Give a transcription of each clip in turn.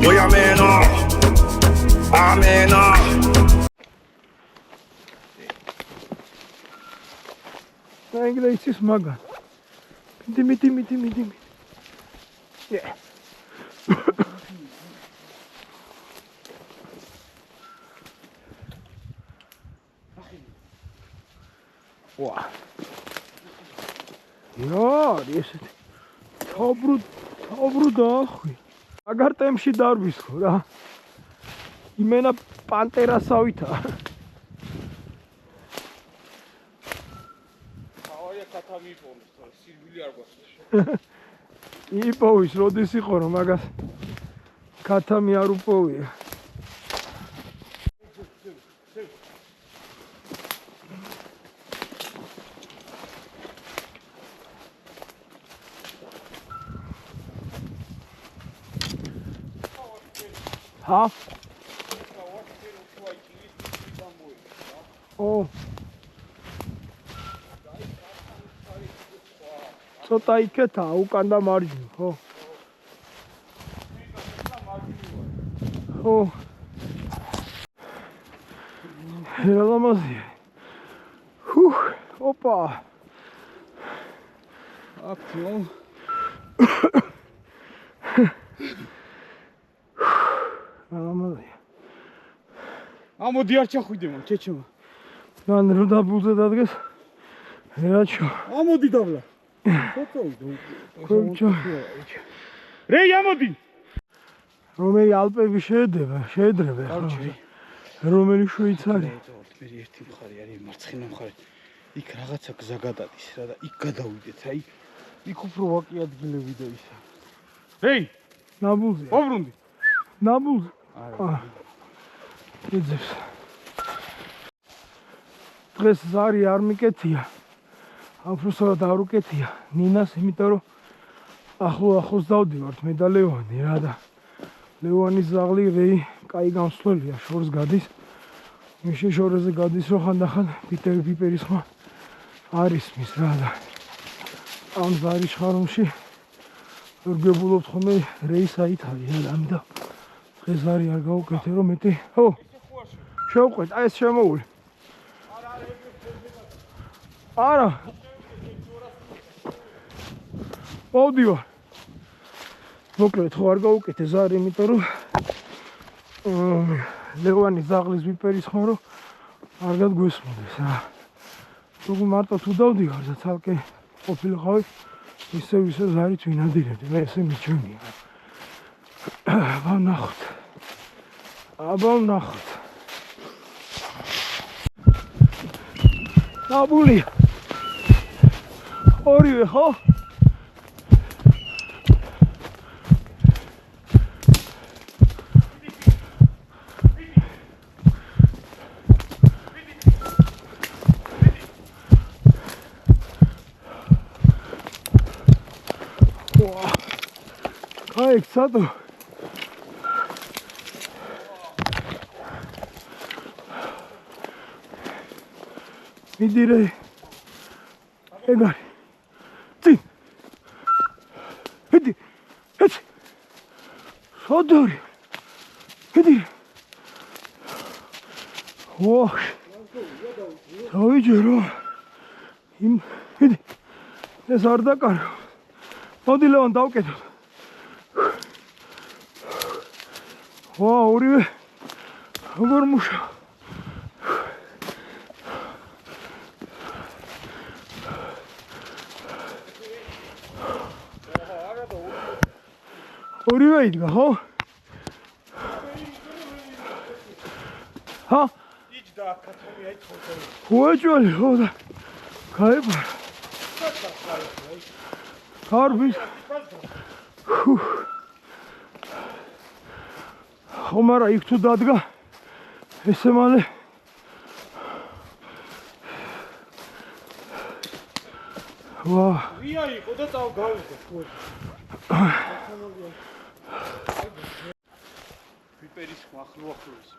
Voy a menos. Amena. English maga. Miti. Yeah. Wow. Ja, this is Tabrud. Agar temში დარვისხო რა. იმენა პანტერასავითა. ავია კათამი იპოვოს, სირბილი არ გვაქვს. იპოვის, როდის იყო რომ მაგას კათამი არ უპოვია. Ha? Oh. ცოტა იქეთა უკან და მარჯვნივ, ხო? ხო. რა ლამაზია. ოპა. აქტიო. ამოდი არ ჩახვიდე მან ჩეჩემა. მან რო დაბულზე დადგეს. რაჩო. ამოდი დავლა. ხოჭო. რეი ამოდი. რომელი ალპები შეედრება. კარჩი. რომელი შვეიცარია. მე ერთი მხარე არის მარცხენა მხარე. იქ რაღაცა გზა გადადის რა და იქ გადავიდეთ. აი იქ უფრო ვაკი ადგილები და ისა. რეი, ნაბულზე. ობრუნდი. ნაბულზე. აა. იძებს. დღეს ზარი არ მიკეთია. აფროსად არ უკეთია. ნინას, იმიტომ რომ ახლოს დავდივართ მე და ლევანი რა და ლევანის ზაღლი რეი კაი გამსვლელია, შორს გადის. მიშე შორზე გადის რომ ხანდახან პიპერის ხმა არის მის რა და ამ ზარის ხარუმში ვერგებულობთ ხოლმე რეის აითარი რა და ამიტომ დღეს ზარი არ გავუკეთე რომ მეტი ხო შევყვეთ აი ეს შემოული არა მოვდივარ მოკლედ ხო არ გავუკეთე ზარი იმიტომ რომ ლევანის ზაღლის ვიპერის ხმა რომ არ გადგვესმოდეს რა თუ მარტო თუ დავდივარ და ცალკე ყოფილიყავი ისე ზარით ვინადირებდი მე ესე მიჩვენია აბა ვნახოთ ნაბულია ორივე ხო? Ai, sato. Mi direi. Egari. Sì. Vedi. Vedi. Sodori. Vedi. Oh. Sai gero. Vedi. Ne sarda karo. Modi leon davkedo. 와, 우리 왜 그걸 무셔? 우리 왜 이거? 어? 하? 이지다 카타미 아이 토토. 보여줘야 돼. 가해봐. 가르비. 후. ხომარა იქ თუ დადგა ესე მალე ვა ვია იყო და გავიგე პიპერის ახლო ის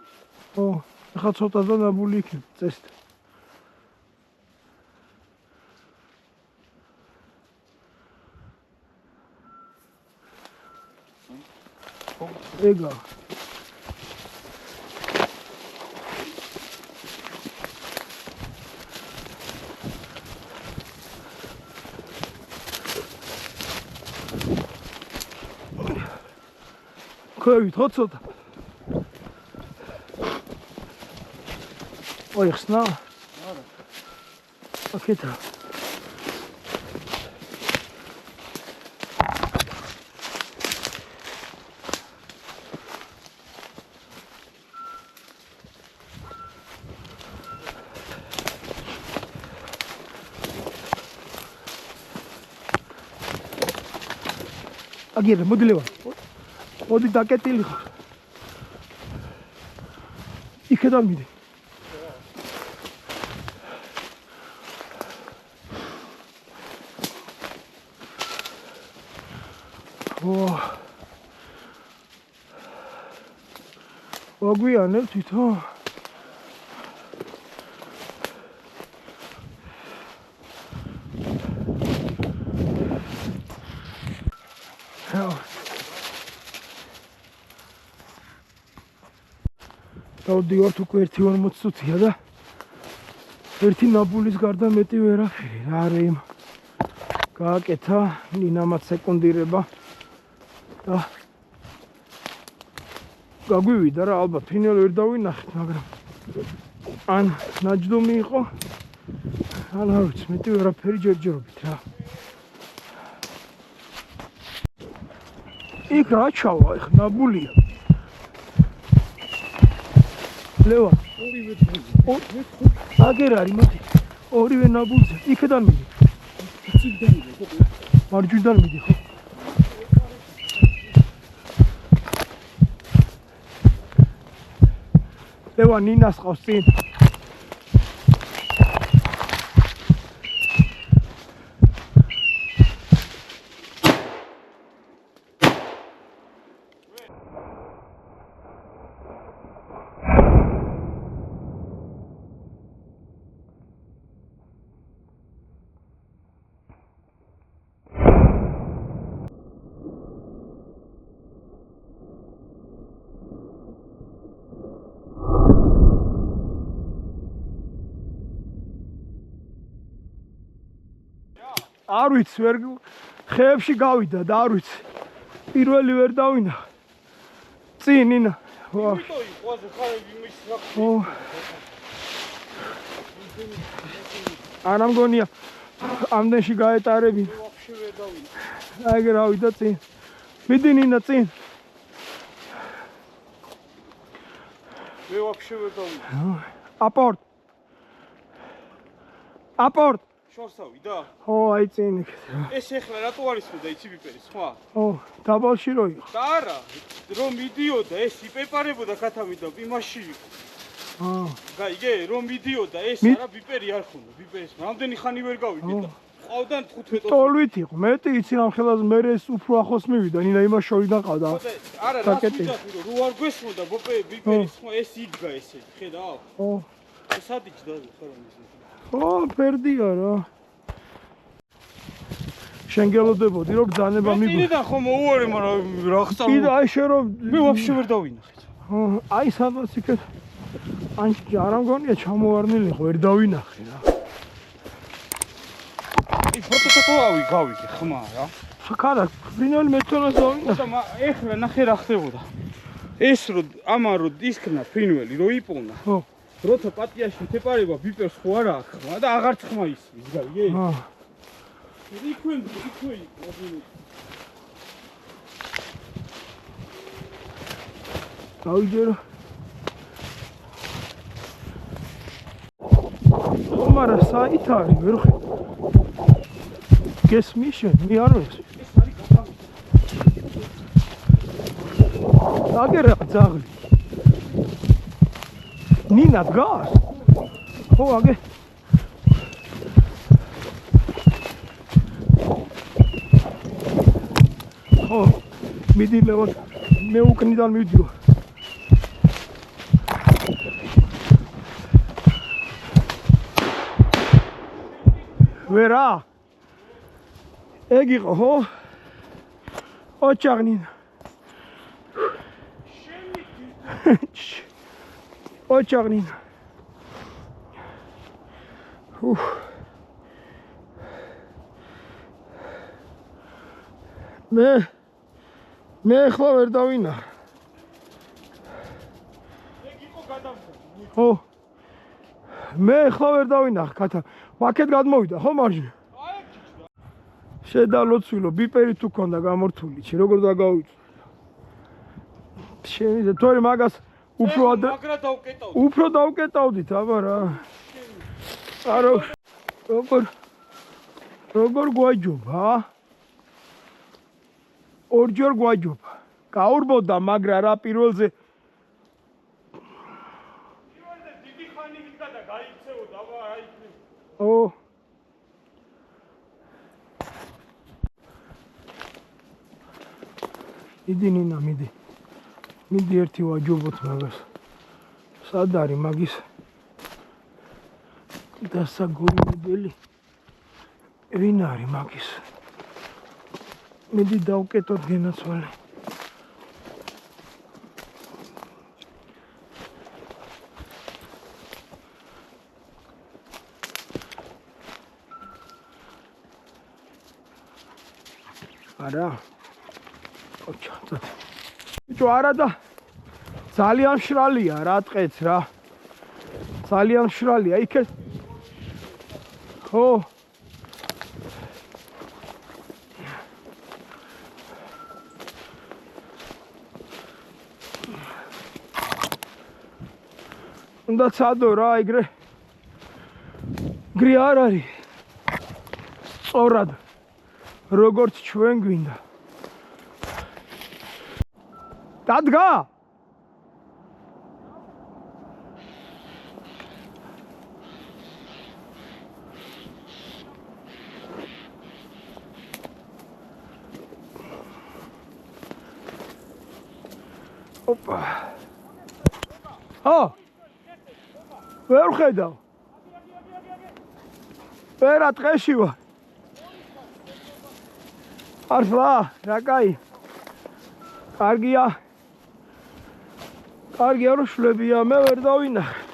ო ახლა ცოტა და ნაბული იქ წესთ ეგა ქვევით ხო ცოტა ოი ხსნა არა აკეთა აგერე მოდი ლევან მოდი დაკეტილი ხარ იქედან მიდი ვაგვიანებ თვითონ დავდივართ უკვე 1:40 წუთია და ერთი ნაბულის გარდა მეტი ვერაფერი რა არის იმ გააკეთა ნინამაც სეკუნდირება და გაგვივიდა რა ალბათ ფინალ ვერ დავინახეთ მაგრამ ან ნაჯდომი იყო ან არ ვიცი მეტი ვერაფერი ჯერჯერობით რა იქ რა ჩავა ეხ ნაბულია ლევა აგერ არის მათი ორივე ნაბულზე იქედან მიდი მარჯვნიდან მიდი ხო ლევა ნინას ყავს წინ არ ვიცი ვერ ხეებში გავიდა და არ ვიცი პირველი ვერ დავინახე წინ ნინა არა მგონია ამდენში გაეტარები აგერ ავიდა წინ მიდი ნინა წინ მე ვაფშე ვერ დავინახე აპორტ აპორტ შორსავიდა? ხო, აი წინ იქ. ეს ეხლა რატო არის მოდა იცი პიპერი, სხვა? ხო, დაბალში რო იყო. და არა, რომ მიდიოდა ეს იპეპარებოდა ქათამიდან იმაში იყო. გაიგე, რომ მიდიოდა ეს არა პიპერი არ ხონდა, პიპერის. რამდენი ხანი ვერ გავიდე და ყავდან 15 ტოლვით იყო. მეტი იცი რამ ხელას მე ეს უფრო ახლოს მივიდა, ნინა იმას შორიდან ყავდა. არა, რა ვიძახი რომ არ გვესმოდა პიპერის, სხვა ეს იდგა ესე, ხედავ? ხო. სად იჯდა ხარ ამის? ხო, ფერდია რა. შენ გელოდებოდი რომ ბძანება მიგო. მე წინიდან ხო მოუარე, მაგრამ რა ხსალო. კიდე აი შენ რომ მე ვაფშე ვერ დავინახეთ. ხო, აი სადაც იქეთ. ანჩი არ ამგონია ჩამოვარნილი ხო ვერ დავინახე რა. აი ფოტოთოვავი გავიგე ხმა რა. ხარა, ფრინველი მეტონას დავინახე. ეხლა ნახე რა ხდებოდა. ეს რო ამან რო ისქნა ფრინველი რო იპოვნა. ხო. როცა პატიაში თეპარება ბიპერს ხო არა ხმა და აღარც ხმა ისმის, გაიგე? ხო. იქვე გავიჯერო. მაგრამ საით არის ვერ ხე. გესმის შენ, მე არ ვიცი. ეს არის გაფამი. აგერა ძაღლი. ნინა დგას? ხო, აგე. ხო, მიდი ლევან, მე უკნიდან მივდივარ. ვერა? ეგ იყო, ხო? ოჩაღ ნინა. ოჩაღნინ. მე ახლა ვერ დავინახე. ხო. მე ახლა ვერ დავინახე კათა. მაკეთ გადმოვიდა ხო მარჯვნივ? შედალოცვილო, ბიპერი თუ ქონდა გამორთული, როგორ დაგავიწვი. შენიდა თორე მაგას უფრო დავკეტავდით, აბა რა. არო როგორ გვაჯობა? ორჯერ გვაჯობა. გაურბოდა, მაგრამ რა პირველზე დიდი ხანი ვიდა და გაიქცეოდა, აბა რა იქნება. ო მიდი ნინა, მიდი. მიდი ერთი ვაჯობოთ მაგას. სად არის მაგის დასაგონებელი? ვინ არის მაგის? მიდი დავკეტოთ გენაცვალე. არა. ოჩა. ბიჭო, არა და ძალიან მშრალია რა ტყეც რა. ძალიან მშრალია. იქ ხო. უნდა ცადო რა ეგრე. გრი არ არის. სწორად. როგორც ჩვენ გვინდა. დადგა? ოპა. ვერ ხედავ. ვერა ტყეში ვარ. არსლა, რა კაი. კარგია. კარგია რომ შლებია, მე ვერ დავინახე.